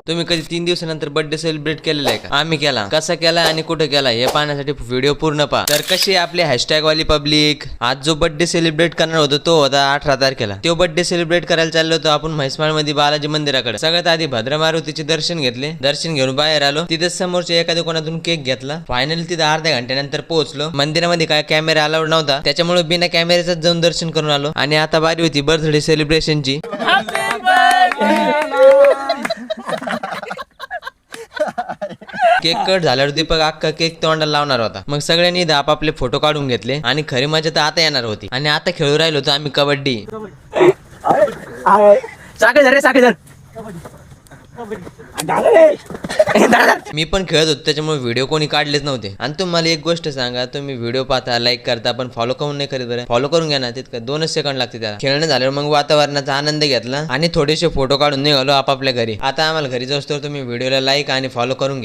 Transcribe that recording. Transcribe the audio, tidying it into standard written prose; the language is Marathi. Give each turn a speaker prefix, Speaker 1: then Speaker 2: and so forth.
Speaker 1: तुम्ही कधी 3 दिवसानंतर बर्थडे सेलिब्रेट केलेला आहे का? आम्ही केला. कसा केला आणि कुठे केला हे पाहण्यासाठी व्हिडिओ पूर्ण पहा. तर कशी आपली हॅशटॅग वाली पब्लिक, आज जो बर्थडे सेलिब्रेट करणार होतो तो होता 18 तारखेला. तो बर्थडे सेलिब्रेट करायला चाललो होतो आपण म्हैसमाळ मध्ये बालाजी मंदिराकडे. सगळ्यात आधी भद्रा मारुतीचे दर्शन घेतले. दर्शन घेऊन बाहेर आलो. तिथेच समोरच्या एका दुकानातून केक घेतला. फायनली तिथे अर्ध्या घंट्यानंतर पोहोचलो. मंदिरामध्ये काय कॅमेरा अलाउड नव्हता, त्याच्यामुळे बिना कॅमेऱ्याचाच जाऊन दर्शन करून आलो. आणि आता बारी होती बर्थडे सेलिब्रेशनची. केक कट झाल्यावर दीपक अख्खा केक तोंडाला लावणार होता. मग सगळ्यांनी आपापले फोटो काढून घेतले आणि खरी मजा तर आता येणार होती. आणि आता खेळू राहिलो होतो आम्ही कबड्डी. मी पण खेळत होतो, त्याच्यामुळे व्हिडिओ कोणी काढलेच नव्हते. आणि तुम्हाला एक गोष्ट सांगा, तुम्ही व्हिडिओ पाहता, लाईक करता, पण फॉलो करून नाही करीत बरं. फॉलो करून घ्या ना, तितकं 2च सेकंड लागते त्याला. खेळणं झाल्यावर मग वातावरणाचा आनंद घेतला आणि थोडेसे फोटो काढून निघालो आपापल्या घरी. आता आम्हाला घरी जाऊस तर तुम्ही व्हिडिओला लाईक आणि फॉलो करून घ्या.